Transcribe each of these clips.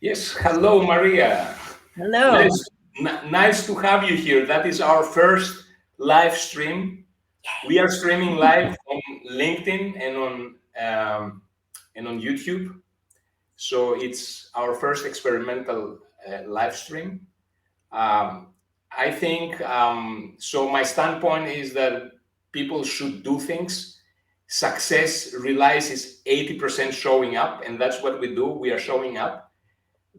Yes, hello, Maria. Hello. Nice, nice to have you here. That is our first live stream. We are streaming live on LinkedIn and on YouTube. So it's our first experimental live stream. Um, I think so. My standpoint is that people should do things. Success relies is 80% showing up, and that's what we do. We are showing up.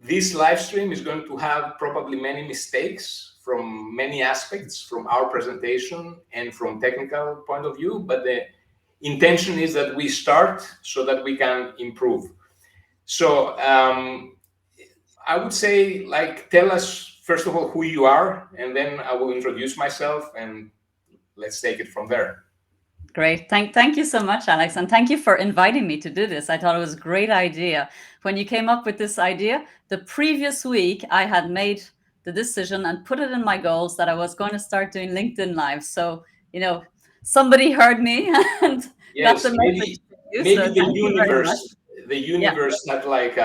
This live stream is going to have probably many mistakes from many aspects from our presentation and from technical point of view, but the intention is that we start so that we can improve. So I would say, like, tell us first of all who you are, and then I will introduce myself, and let's take it from there. Great. Thank you so much, Alex. And thank you for inviting me to do this. I thought it was a great idea. When you came up with this idea, the previous week, I had made the decision and put it in my goals that I was going to start doing LinkedIn Live. So, somebody heard me and got the Yes, message to you. maybe So thank you very much. the Yeah. universe had like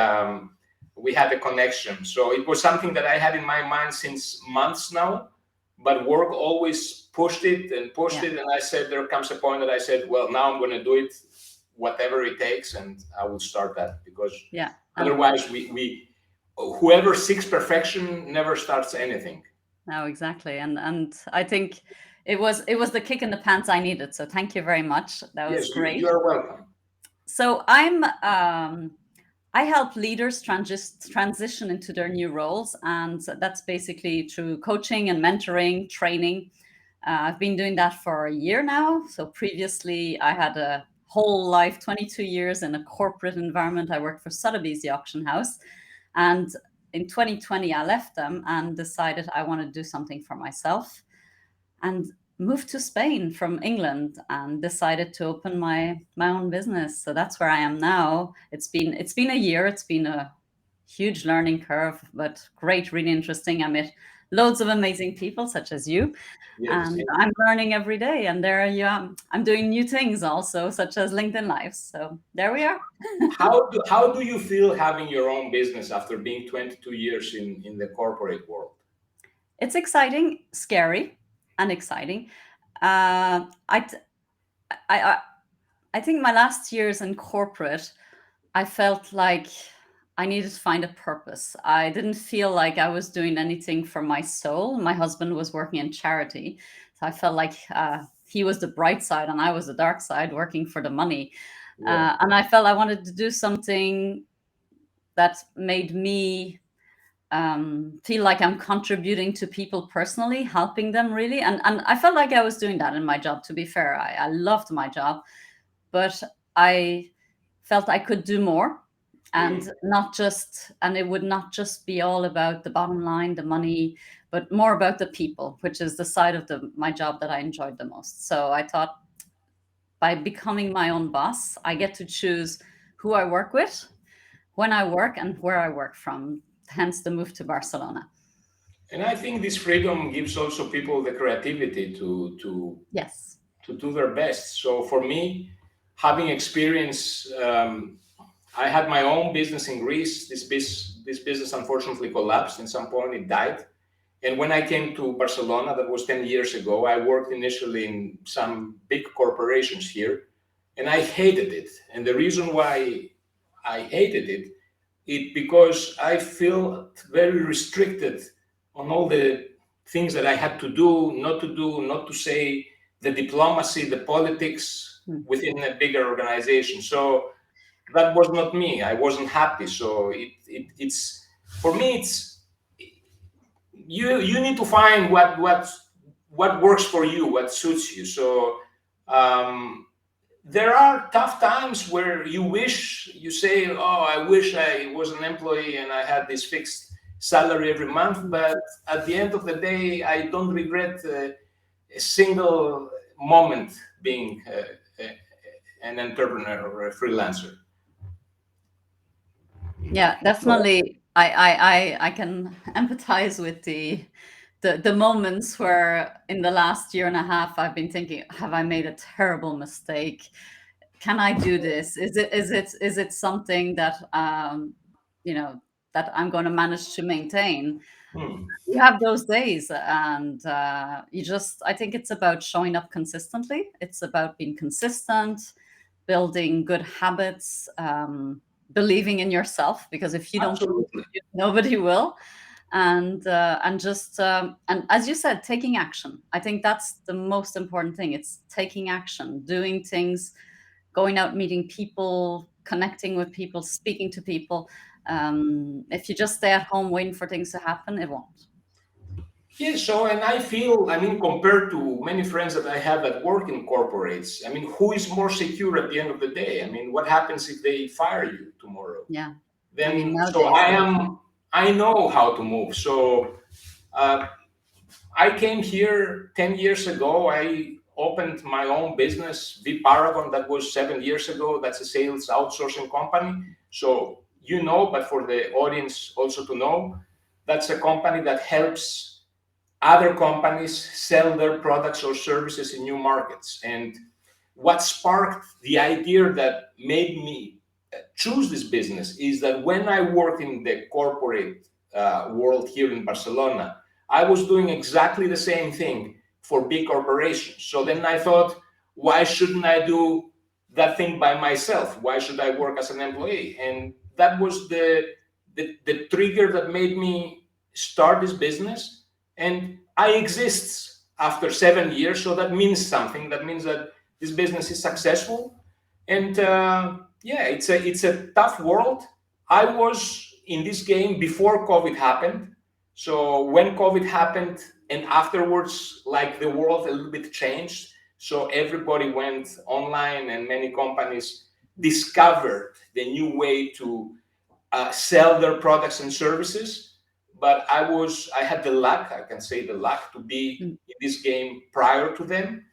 we had a connection. So it was something that I had in my mind since months now, but work always pushed it and pushed Yeah. it, and I said there comes a point that I said, well, now I'm going to do it, whatever it takes, and I will start that because Yeah. otherwise we whoever seeks perfection never starts anything. No, exactly. And I think it was the kick in the pants I needed. So thank you very much. That was Yes, you great. are welcome. So I help leaders transition into their new roles, and that's basically through coaching and mentoring, training. I've been doing that for a year now. So previously, I had a whole life, 22 years in a corporate environment. I worked for Sotheby's, the auction house, and in 2020, I left them and decided I want to do something for myself, and moved to Spain from England and decided to open my own business. So that's where I am now. It's been a year. It's been a huge learning curve, but great, really interesting. I met loads of amazing people such as you, Yes. and I'm learning every day. And there you am. I'm doing new things also, such as LinkedIn Lives. So there we are. How do you feel having your own business after being 22 years in the corporate world? It's exciting, scary, and exciting. I, t- I I think my last years in corporate, I felt like I needed to find a purpose. I didn't feel like I was doing anything for my soul. My husband was working in charity. So I felt like he was the bright side and I was the dark side working for the money. Yeah. And I felt I wanted to do something that made me feel like I'm contributing to people personally, helping them really. And I felt like I was doing that in my job, to be fair. I loved my job, but I felt I could do more, and Mm. it would not just be all about the bottom line, the money, but more about the people, which is the side of my job that I enjoyed the most. So I thought by becoming my own boss, I get to choose who I work with, when I work, and where I work from. Hence the move to Barcelona. And I think this freedom gives also people the creativity Yes. to do their best. So for me, having experience, I had my own business in Greece. This business unfortunately collapsed. At some point, it died. And when I came to Barcelona, that was 10 years ago, I worked initially in some big corporations here, and I hated it. And the reason why I hated it because I felt very restricted on all the things that I had to do, not to say, the diplomacy, the politics Mm. within a bigger organization. So that was not me. I wasn't happy. So it's for me. It's you need to find what works for you, what suits you. So um, there are tough times where you say, oh, I wish I was an employee and I had this fixed salary every month. But at the end of the day, I don't regret a single moment being an entrepreneur or a freelancer. Yeah, definitely. I can empathize with the moments where in the last year and a half I've been thinking, have I made a terrible mistake? Can I do this? Is it something that you know that I'm going to manage to maintain. Hmm. You have those days, and I think it's about showing up consistently. It's about being consistent, building good habits, believing in yourself, because if you don't believe Absolutely. in you, nobody will. And just and as you said, taking action. I think that's the most important thing. It's taking action, doing things, going out, meeting people, connecting with people, speaking to people. If you just stay at home waiting for things to happen, it won't. Yeah, so, and I feel, I mean, compared to many friends that I have that work in corporates, I mean, who is more secure at the end of the day? I mean, what happens if they fire you tomorrow? Yeah. I mean, Then, so nowadays. I know how to move. So uh, I came here 10 years ago. I opened my own business, V Paragon, that was 7 years ago. That's a sales outsourcing company. So, but for the audience also to know, that's a company that helps other companies sell their products or services in new markets. And what sparked the idea that made me choose this business is that when I worked in the corporate world here in Barcelona, I was doing exactly the same thing for big corporations. So then I thought, why shouldn't I do that thing by myself? Why should I work as an employee? And that was the trigger that made me start this business. And I exist after 7 years, so that means something. That means that this business is successful. And yeah, it's a tough world. I was in this game before COVID happened. So when COVID happened and afterwards, like the world a little bit changed. So everybody went online and many companies discovered the new way to sell their products and services. But I had the luck, I can say the luck, to be Mm. in this game prior to them.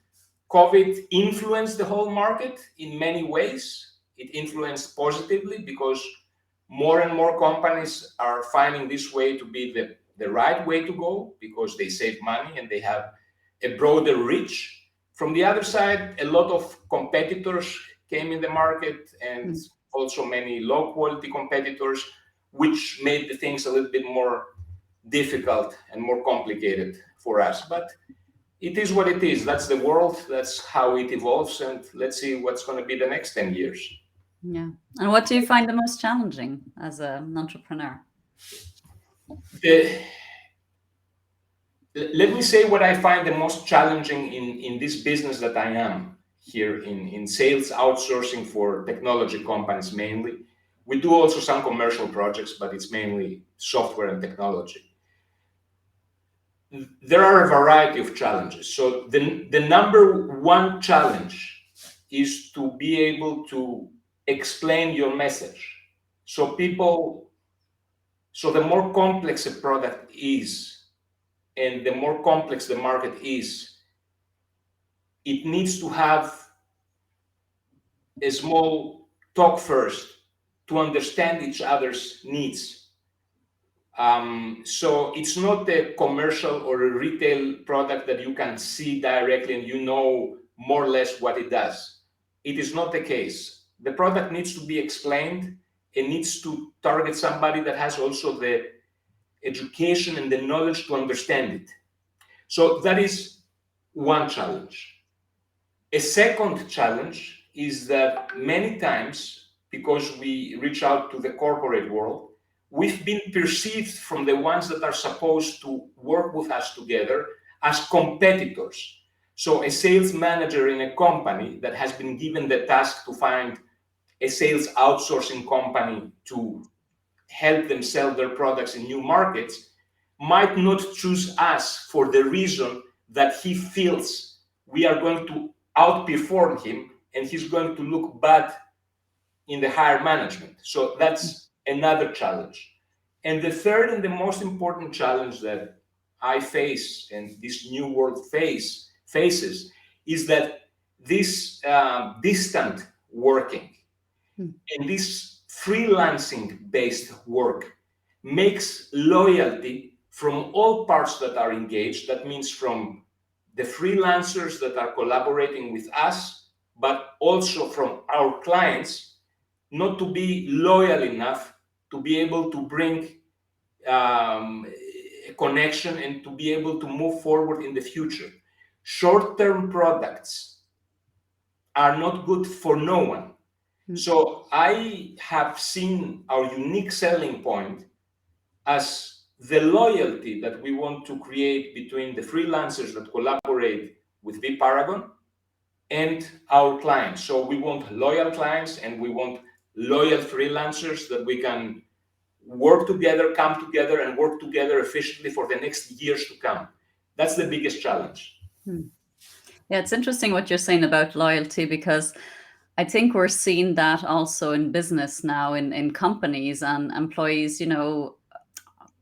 COVID influenced the whole market in many ways. It influenced positively because more and more companies are finding this way to be the right way to go because they save money and they have a broader reach. From the other side, a lot of competitors came in the market and Mm. also many low quality competitors, which made the things a little bit more difficult and more complicated for us. But it is what it is. That's the world. That's how it evolves. And let's see what's going to be the next 10 years. Yeah. And what do you find the most challenging as an entrepreneur? The, Let me say what I find the most challenging in this business that I am here in sales outsourcing for technology companies mainly. We do also some commercial projects, but it's mainly software and technology. There are a variety of challenges. So the number one challenge is to be able to explain your message. So the more complex a product is, and the more complex the market is, it needs to have a small talk first to understand each other's needs. So it's not a commercial or a retail product that you can see directly and you know more or less what it does. It is not the case. The product needs to be explained. It needs to target somebody that has also the education and the knowledge to understand it. So that is one challenge. A second challenge is that many times, because we reach out to the corporate world, we've been perceived from the ones that are supposed to work with us together as competitors. So a sales manager in a company that has been given the task to find a sales outsourcing company to help them sell their products in new markets might not choose us for the reason that he feels we are going to outperform him and he's going to look bad in the higher management. So that's another challenge. And the third and the most important challenge that I face and this new world faces is that this distant working Mm. and this freelancing based work makes loyalty from all parts that are engaged. That means from the freelancers that are collaborating with us, but also from our clients, not to be loyal enough to be able to bring um, a connection and to be able to move forward in the future. Short-term products are not good for no one. So I have seen our unique selling point as the loyalty that we want to create between the freelancers that collaborate with vParagon and our clients. So we want loyal clients and we want loyal freelancers that we can work together, come together, and work together efficiently for the next years to come. That's the biggest challenge. Yeah, it's interesting what you're saying about loyalty, because I think we're seeing that also in business now, in companies and employees.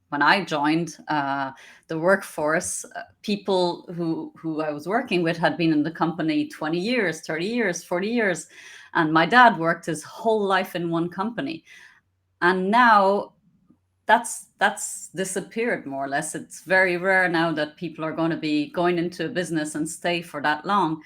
When I joined the workforce, people who I was working with had been in the company 20 years, 30 years, 40 years. And my dad worked his whole life in one company. And now that's disappeared more or less. It's very rare now that people are going to be going into a business and stay for that long.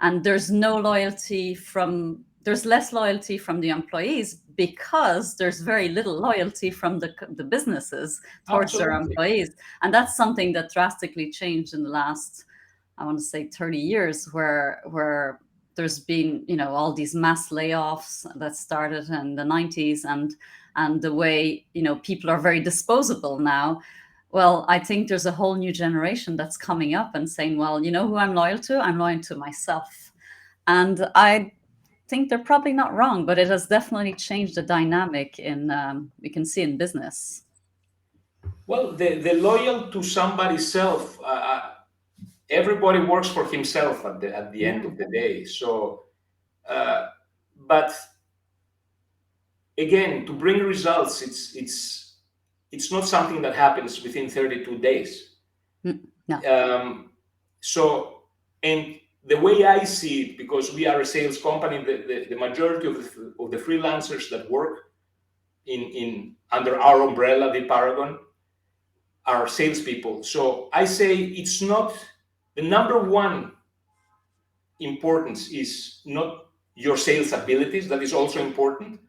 And there's less loyalty from the employees, because there's very little loyalty from the businesses towards their Absolutely. employees. And that's something that drastically changed in the last, I want to say, 30 years, where there's been, all these mass layoffs that started in the 90s, and the way, people are very disposable now. Well, I think there's a whole new generation that's coming up and saying, well, who I'm loyal to? I'm loyal to myself. And I think they're probably not wrong, but it has definitely changed the dynamic we can see in business. Well, the loyal to somebody's self, everybody works for himself at the end of the day. So, uh, but again, to bring results, it's not something that happens within 32 days. No. So, and the way I see it, because we are a sales company, the majority of the freelancers that work in under our umbrella, the Paragon, are salespeople. So I say it's not the number one importance is not your sales abilities. That is also important.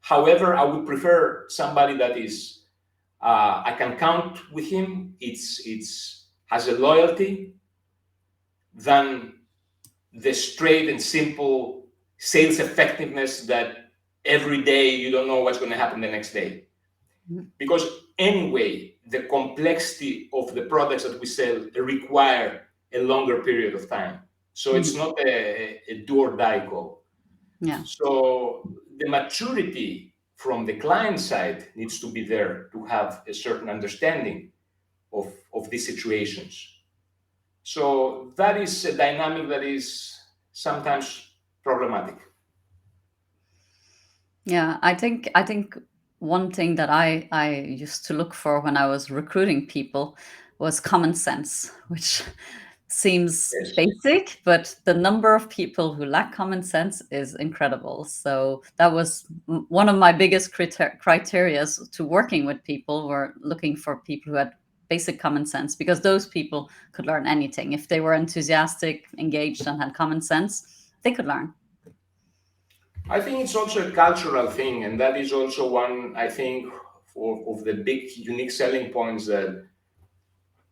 However, I would prefer somebody that is I can count with him. It's has a loyalty than the straight and simple sales effectiveness that every day you don't know what's going to happen the next day. Because anyway, the complexity of the products that we sell require a longer period of time. So it's not a do or die goal. Yeah. So the maturity from the client side needs to be there to have a certain understanding of these situations. So that is a dynamic that is sometimes problematic. Yeah, I think one thing that I used to look for when I was recruiting people was common sense, which seems Yes. basic, but the number of people who lack common sense is incredible. So that was one of my biggest criteria to working with people, were looking for people who had basic common sense, because those people could learn anything. If they were enthusiastic, engaged, and had common sense, they could learn. I think it's also a cultural thing, and that is also one, I think, of the big unique selling points that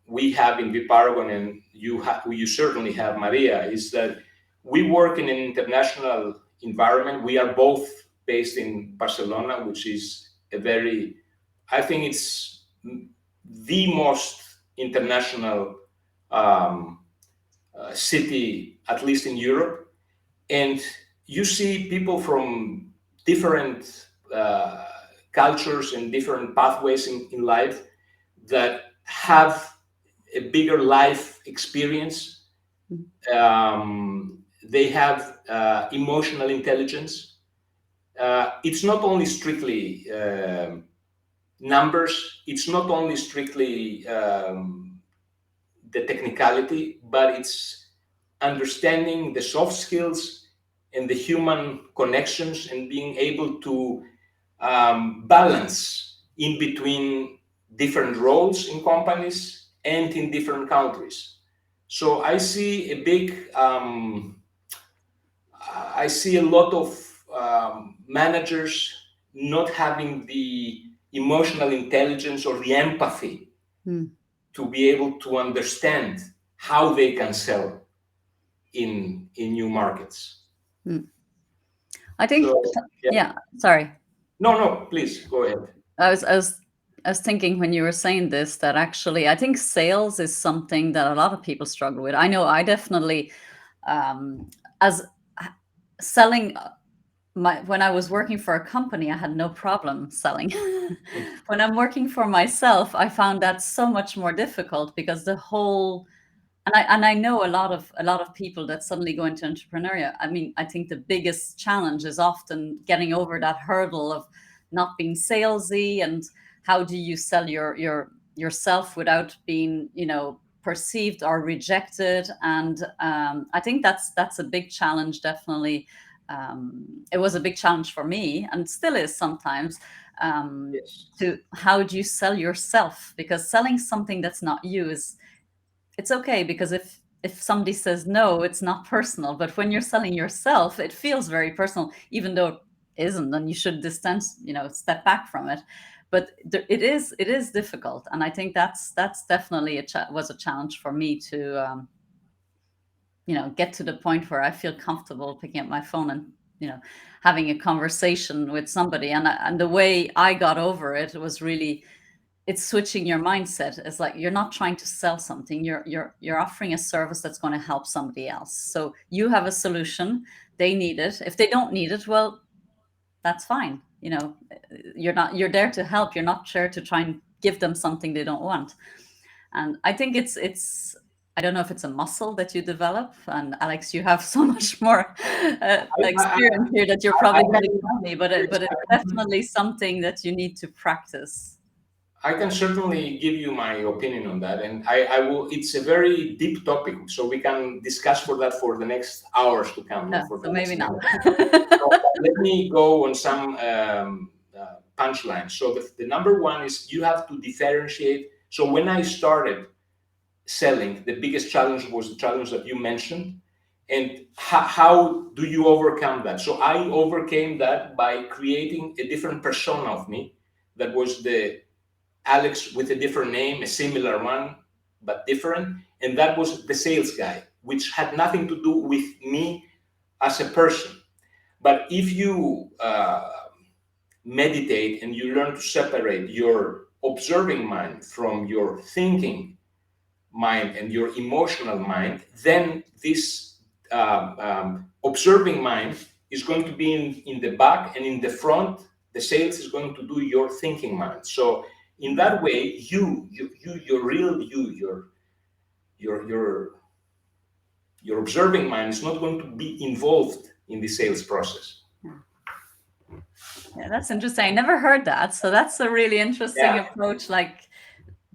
we have in vParagon, and you certainly have, Maria, is that we work in an international environment. We are both based in Barcelona, which is I think it's the most international city, at least in Europe. And you see people from different cultures and different pathways in life that have a bigger life experience. They have emotional intelligence. It's not only strictly numbers, it's not only strictly the technicality, but it's understanding the soft skills and the human connections, and being able to balance in between different roles in companies and in different countries. So I see I see a lot of managers not having the emotional intelligence or the empathy to be able to understand how they can sell in new markets. I think, So yeah, sorry. no, please go ahead. I was thinking when you were saying this that actually I think sales is something that a lot of people struggle with. I know I definitely, as selling when I was working for a company, I had no problem selling. When I'm working for myself, I found that so much more difficult because the whole and I know a lot of people that suddenly go into entrepreneurship. I mean, I think the biggest challenge is often getting over that hurdle of not being salesy, and how do you sell yourself without being, perceived or rejected. And I think that's a big challenge, definitely. It was a big challenge for me, and still is sometimes. Yes. To how do you sell yourself? Because selling something that's not you is, it's okay, because if somebody says no, it's not personal. But when you're selling yourself, it feels very personal, even though it isn't, and you should distance, step back from it. But it is difficult, and I think that's definitely was a challenge for me to get to the point where I feel comfortable picking up my phone and having a conversation with somebody. And the way I got over it was really, it's switching your mindset. It's like you're not trying to sell something, you're offering a service that's going to help somebody else. So you have a solution, they need it. If they don't need it, well, that's fine. You're there to help. You're not there to try and give them something they don't want. And I think it's I don't know if it's a muscle that you develop. And Alex, you have so much more experience here that you're probably going to tell me, but it's definitely something that you need to practice. I can certainly give you my opinion on that, and I will. It's a very deep topic, so we can discuss for that for the next hours to come. Yeah, For so the next maybe not. So let me go on some punchlines. So the number one is you have to differentiate. So when I started selling, the biggest challenge was the challenge that you mentioned, and how do you overcome that? So I overcame that by creating a different persona of me. That was the Alex with a different name, a similar one, but different. And that was the sales guy, which had nothing to do with me as a person. But if you meditate and you learn to separate your observing mind from your thinking mind and your emotional mind, then this observing mind is going to be in the back, and in the front, the sales is going to do your thinking mind. So in that way, your real you, your observing mind is not going to be involved in the sales process. Yeah, that's interesting. I never heard that. So that's a really interesting approach, like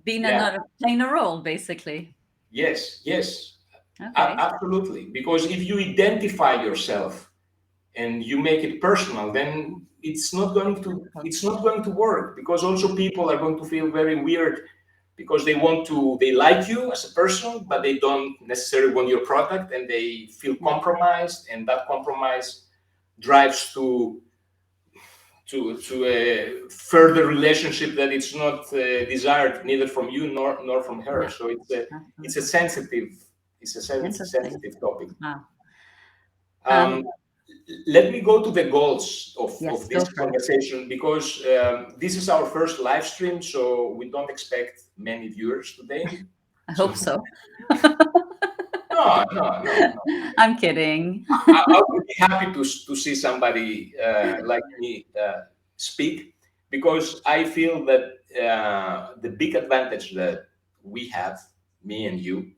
being another, playing a role, basically. Yes, Okay. Absolutely. Because if you identify yourself and you make it personal, then it's not going to work, because also people are going to feel very weird, because they like you as a person, but they don't necessarily want your product, and they feel compromised, and that compromise drives to a further relationship that it's not desired, neither from you nor from her. So it's a sensitive topic. Wow. Let me go to the goals of Yes, this go for it. conversation, because this is our first live stream, so we don't expect many viewers today. I hope so. No. I'm kidding. I would be happy to see somebody like me speak, because I feel that the big advantage that we have, me and you,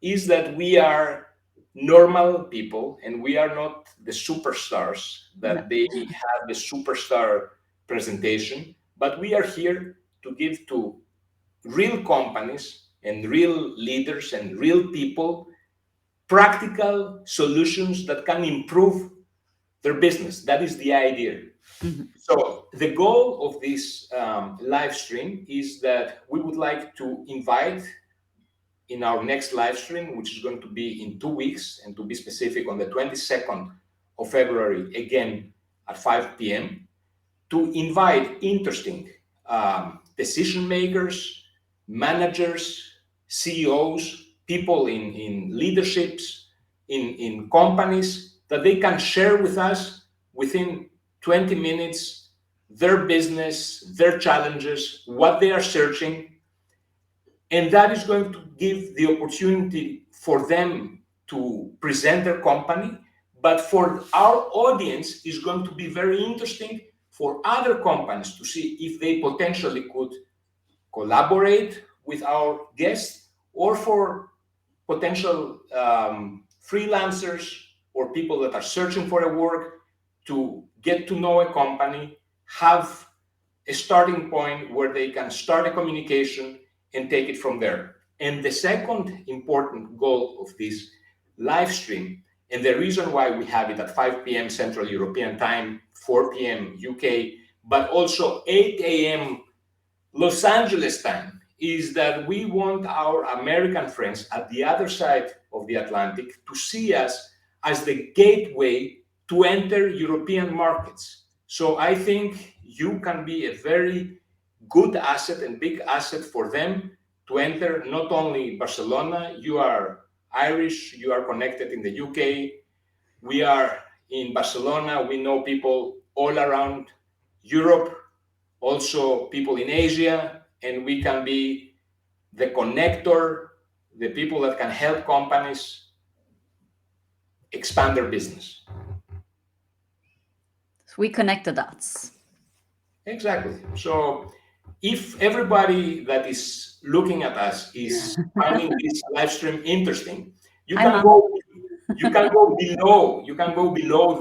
is that we are normal people, and we are not the superstars that they have the superstar presentation, but we are here to give to real companies and real leaders and real people practical solutions that can improve their business. That is the idea. Mm-hmm. So the goal of this live stream is that we would like to invite in our next live stream, which is going to be in 2 weeks, and to be specific, on the 22nd of February, again at 5 p.m., to invite interesting, decision makers, managers, CEOs, people in leaderships, in companies, that they can share with us within 20 minutes their business, their challenges, what they are searching. And that is going to give the opportunity for them to present their company. But for our audience, is going to be very interesting for other companies to see if they potentially could collaborate with our guests, or for potential freelancers or people that are searching for a work to get to know a company, have a starting point where they can start a communication and take it from there. And the second important goal of this live stream, and the reason why we have it at 5 p.m. Central European Time, 4 p.m. UK, but also 8 a.m. Los Angeles time, is that we want our American friends at the other side of the Atlantic to see us as the gateway to enter European markets. So I think you can be a very good asset and big asset for them to enter not only Barcelona. You are Irish, you are connected in the UK. We are in Barcelona. We know people all around Europe, also people in Asia, and we can be the connector, the people that can help companies expand their business. We connect the dots. Exactly. So if everybody that is looking at us is finding this live stream interesting, you can go below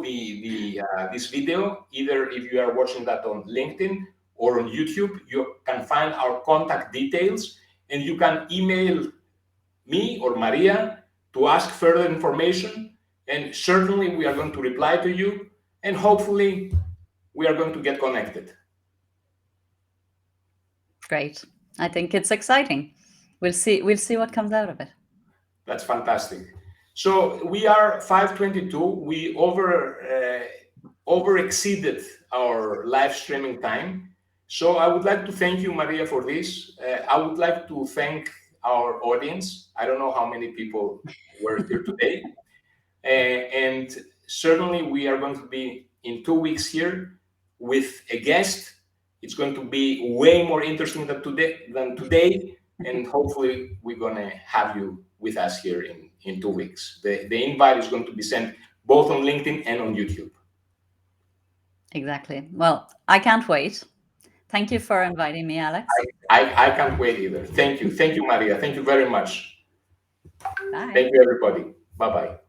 the this video. Either if you are watching that on LinkedIn or on YouTube, you can find our contact details, and you can email me or Maria to ask further information, and certainly we are going to reply to you, and hopefully we are going to get connected. Great. I think it's exciting. We'll see what comes out of it. That's fantastic. So we are 5:22. We over exceeded our live streaming time. So I would like to thank you, Maria, for this. I would like to thank our audience. I don't know how many people were here today. And certainly we are going to be in 2 weeks here with a guest. It's going to be way more interesting than today. And hopefully we're going to have you with us here in 2 weeks. The invite is going to be sent both on LinkedIn and on YouTube. Exactly. Well, I can't wait. Thank you for inviting me, Alex. I can't wait either. Thank you. Thank you, Maria. Thank you very much. Bye. Thank you, everybody. Bye-bye.